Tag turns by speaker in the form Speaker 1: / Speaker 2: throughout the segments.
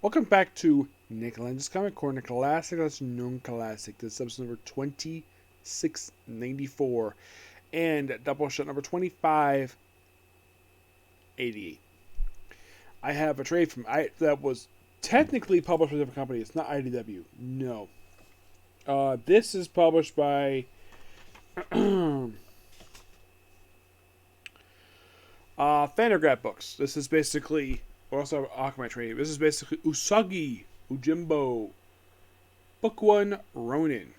Speaker 1: Welcome back to Nick Lenz's Comic Corner, Classic that's non-classic. This is episode number 2694 and Doubleshot number 2588. I have a trade from that was technically published by a different company. It's not IDW. No. This is published by Fantagraph Books. This is basically also Aquaman trade. This is basically Usagi, Yojimbo, Book 1, Ronin.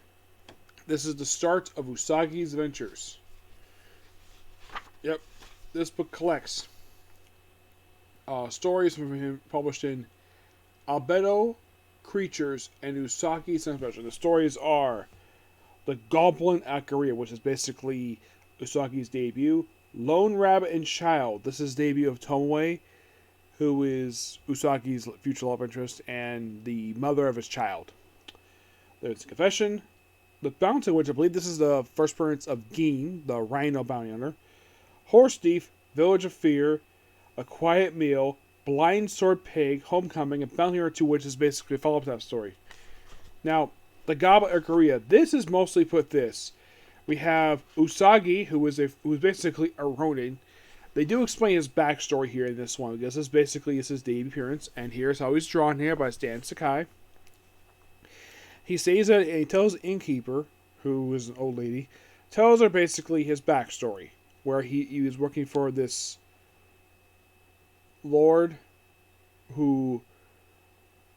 Speaker 1: This is the start of Usagi's adventures. Yep, this book collects stories from him published in Albedo, Creatures, and Usagi Special. The stories are The Goblin at Korea, which is basically Usagi's debut. Lone Rabbit and Child. This is the debut of Tomoe, who is Usagi's future love interest and the mother of his child. There's Confession, The Bounty, which I believe this is the first appearance of Geen, the Rhino bounty hunter. Horse Thief, Village of Fear, A Quiet Meal, Blind Sword Pig, Homecoming, and Bounty Hunter 2, which is basically a follow-up to that story. Now, The Goblin of Korea. This is mostly put this. We have Usagi, who is basically a Ronin. They do explain his backstory here in this one, because this basically is his debut appearance, and here's how he's drawn here by Stan Sakai. He says that, and he tells the innkeeper, who is an old lady, tells her basically his backstory, where he was working for this lord who,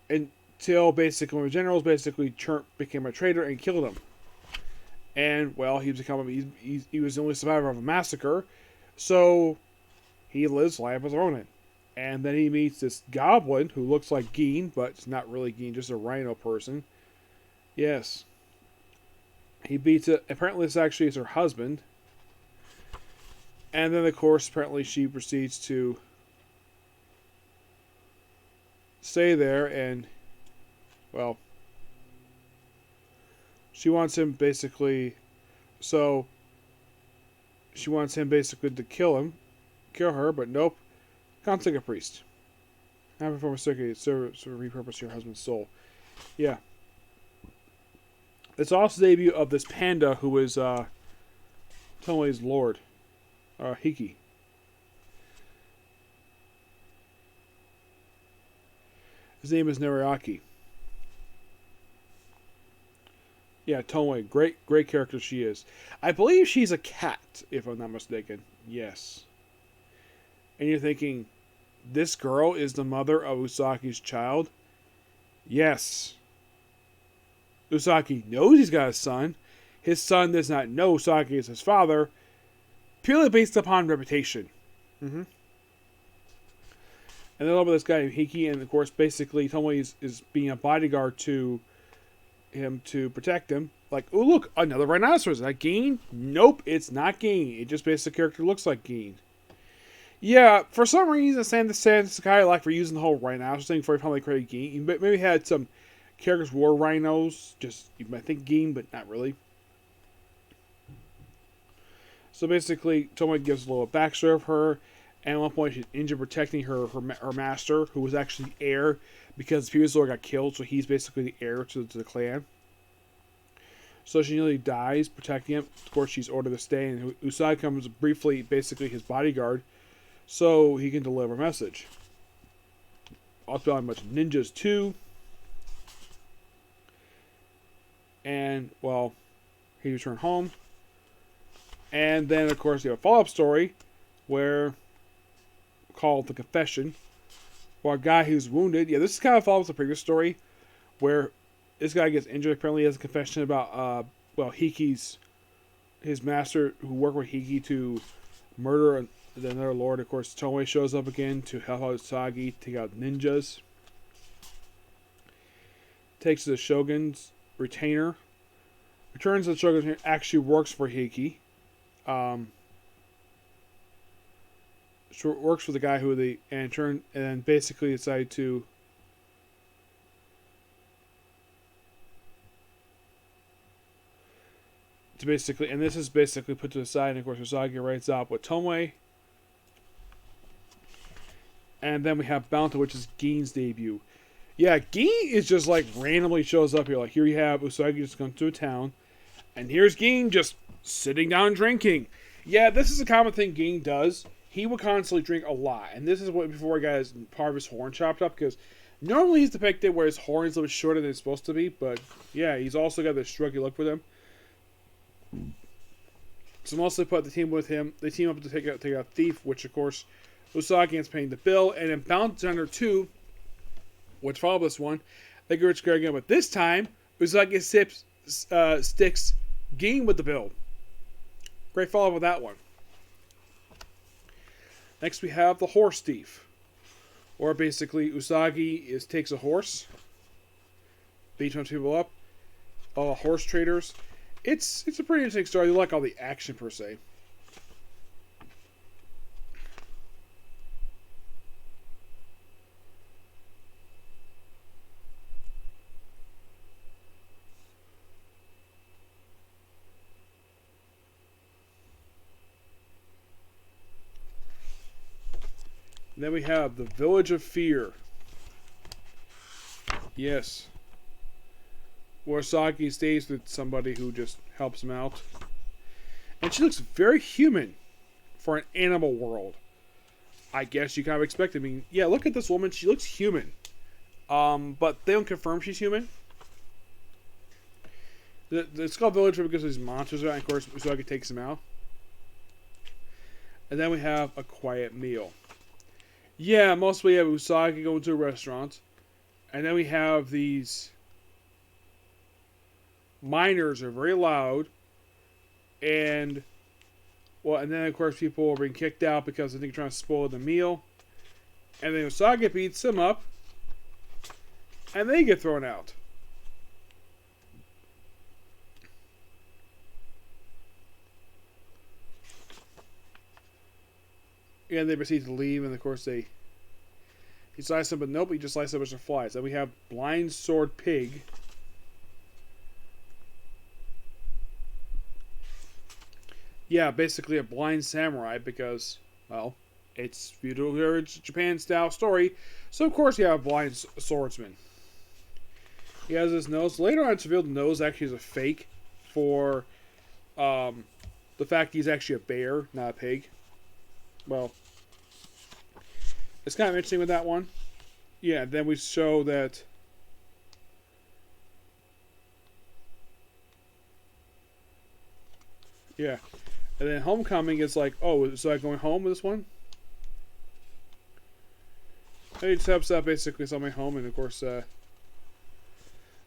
Speaker 1: until basically when the generals basically became a traitor and killed him. And, well, he was the only survivor of a massacre, so he lives life as a Ronin. And then he meets this goblin who looks like Geen, but it's not really Geen, just a rhino person. Yes. He beats it. Apparently this actually is her husband. And then, of course, apparently she proceeds to stay there and, well, she wants him basically, so she wants him basically to kill her, but nope. Contact a priest. Have a form of circuit, serve repurpose your husband's soul. Yeah. It's also the debut of this panda who is Tomoe's lord, Hiki. His name is Nariaki. Yeah, Tomoe, great character she is. I believe she's a cat, if I'm not mistaken. Yes. And you're thinking, this girl is the mother of Usagi's child? Yes. Usagi knows he's got a son. His son does not know Usagi is his father, purely based upon reputation. And then a little bit of this guy Hiki, and of course, basically, Tomoe is being a bodyguard to him to protect him. Like, oh look, another rhinoceros. Is that Geen? Nope, it's not Geen. It just basically the character looks like Geen. Yeah, for some reason, Stan Sakai like for using the whole rhinoceros thing before he finally created Geen. He maybe had some characters who were rhinos, just you might think Geen, but not really. So basically, Tomoe gives a little backstory of her, and at one point she's injured protecting her master, who was actually the heir, because the previous lord got killed, so he's basically the heir to the clan. So she nearly dies protecting him. Of course, she's ordered to stay, and Usagi comes briefly, basically his bodyguard, so he can deliver a message. Also, a bunch of ninjas too. And, well, he returned home. And then, of course, you have a follow-up story where, called The Confession, where a guy who's wounded. Yeah, this is kind of follows the previous story, where this guy gets injured. Apparently, he has a confession about, Hiki's, his master, who worked with Hiki to murder another lord. Of course, Tomoe shows up again to help out Usagi take out ninjas. Takes the Shogun's retainer. Returns to the Shogun's retainer. Actually works for Hiki. Works for the guy who and then basically decide to basically, and this is basically put to the side, and of course Usagi writes out with Tomoe. And then we have Bounty, which is Geen's debut. Yeah, Gin is just like randomly shows up here. Like here you have Usagi just comes to a town, and here's Gin just sitting down drinking. Yeah, this is a common thing Gin does. He would constantly drink a lot, and this is what before he got his part of his horn chopped up because normally he's depicted where his horn is a little bit shorter than it's supposed to be. But yeah, he's also got this shruggy look with him. So mostly put the team with him. They team up to take out Thief, which of course Usagi is paying the bill, and then Bounty Hunter 2, which followed this one, they get rich again, but this time Usagi sticks Gin with the bill. Great follow up with that one. Next we have the Horse Thief, or basically Usagi takes a horse, beats a bunch of people up, all horse traders. It's a pretty interesting story. I like all the action per se. And then we have the Village of Fear. Yes. Where Usagi stays with somebody who just helps him out. And she looks very human for an animal world. I guess you kind of expect it. I mean, yeah, look at this woman. She looks human. But they don't confirm she's human. It's called Village because these monsters are, and of course, Usagi takes them out. And then we have A Quiet Meal. Yeah, mostly we have Usagi going to a restaurant. And then we have these miners are very loud. And then of course people are being kicked out because they think they're trying to spoil the meal. And then Usagi beats them up. And they get thrown out. And they proceed to leave, and of course he slices them, but nope, he just slices a bunch of flies. Then we have Blind Sword Pig. Yeah, basically a blind samurai because, well, it's feudal Japan-style story. So of course you have a blind swordsman. He has his nose. Later on it's revealed the nose actually is a fake for the fact he's actually a bear, not a pig. Well, it's kind of interesting with that one. Yeah, then we show that yeah. And then Homecoming is like, oh, is I going home with this one? And he steps up basically something home, and of course,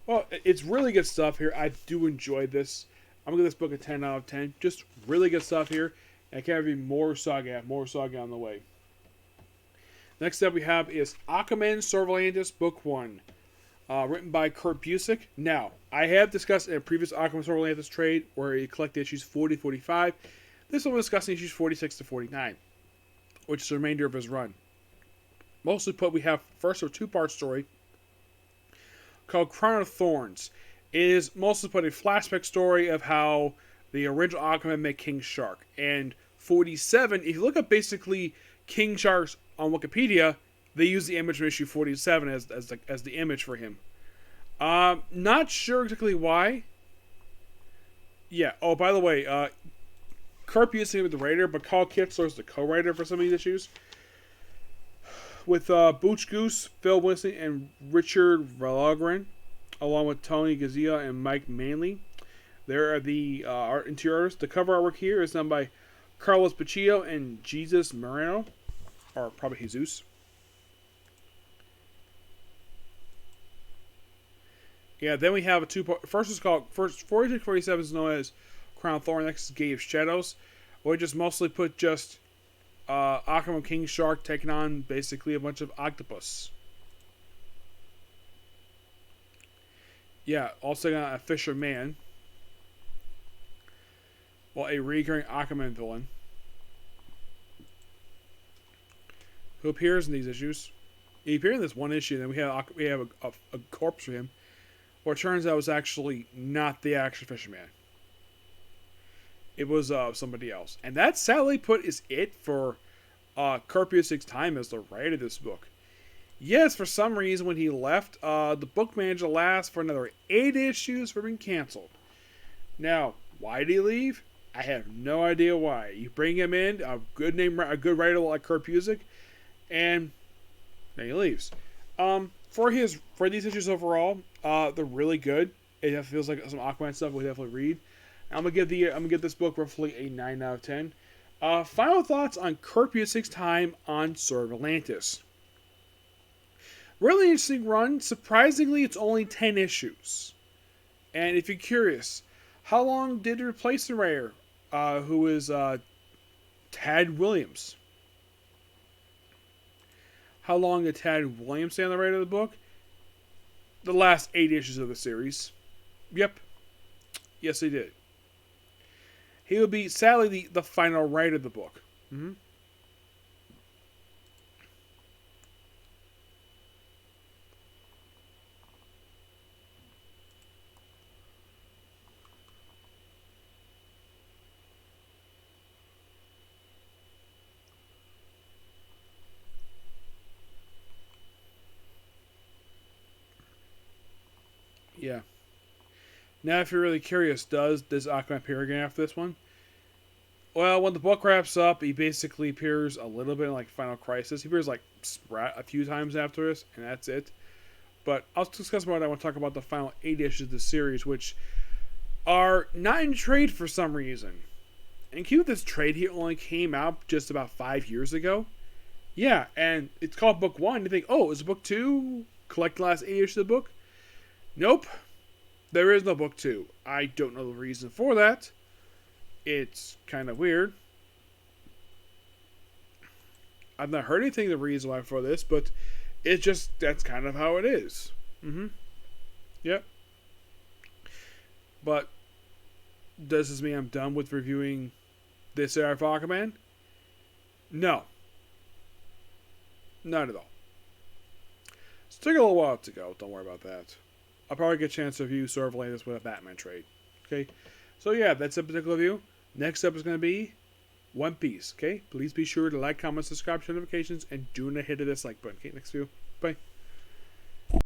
Speaker 1: well, it's really good stuff here. I do enjoy this. I'm gonna give this book a 10 out of 10. Just really good stuff here. And I can't be more Saga on the way. Next up we have is Aquaman Atlantis Book 1. Written by Kurt Busiek. Now, I have discussed in a previous Aquaman Atlantis trade where he collected issues 40-45. This one we're discussing issues 46-49, which is the remainder of his run. Mostly put, we have first a two-part story called Crown of Thorns. It is mostly put a flashback story of how the original Aquaman met King Shark. And 47, if you look up basically King Shark's on Wikipedia, they use the image from issue 47 as the image for him. Not sure exactly why. Yeah. Oh, by the way, Kurt Busiek with the writer, but Carl Kitzler is the co-writer for some of these issues. With Booch Goose, Phil Winston, and Richard Valogren, along with Tony Gazia and Mike Manley. There are the art interior artists. The cover artwork here is done by Carlos Pacillo and Jesus Moreno, or probably Jesus. Yeah, then we have a two-part. First is called 46-47 is known as Crown Thorn. Next is Gate of Shadows. We just mostly put just Aquaman King Shark taking on basically a bunch of octopus. Yeah, also got a fisherman. Well, a recurring Aquaman villain who appears in these issues. He appeared in this one issue, and then we have a corpse for him. Well, it turns out it was actually not the actual fisherman. It was somebody else. And that, sadly put, is it for Kurt Busiek's time as the writer of this book. Yes, for some reason when he left, the book managed to last for another 8 issues for being canceled. Now, why did he leave? I have no idea why. You bring him in, a good writer like Kurt Busiek, and then he leaves. For these issues overall, they're really good. It feels like some Aquaman stuff we'll definitely read. I'm gonna give this book roughly a 9 out of 10. Final thoughts on Kurt Busiek's time on Sword of Atlantis. Really interesting run. Surprisingly, it's only 10 issues. And if you're curious, how long did it replace the writer, who is Tad Williams? How long did Tad Williams stay on the writer of the book? The last 8 issues of the series. Yep. Yes, he did. He will be, sadly, the final writer of the book. Mm-hmm. Yeah. Now, if you're really curious, does Aquaman appear again after this one? Well, when the book wraps up, he basically appears a little bit in like Final Crisis. He appears like a few times after this, and that's it. But I'll discuss more. I want to talk about the final 8 issues of the series, which are not in trade for some reason. And keep with this trade, he only came out just about 5 years ago. Yeah, and it's called Book 1. You think, oh, is Book 2? Collect the last 8 issues of the book? Nope. There is no Book 2. I don't know the reason for that. It's kind of weird. I've not heard anything the reason why for this, but it's just, that's kind of how it is. Mm-hmm. Yep. But does this mean I'm done with reviewing this era of Aquaman? No. Not at all. It's taking a little while to go. Don't worry about that. I'll probably get a chance to review Sword of Atlantis with a Batman trade. Okay? So yeah, that's a particular review. Next up is going to be One Piece. Okay? Please be sure to like, comment, subscribe, turn notifications, and do not hit this like button. Okay? Next view. Bye.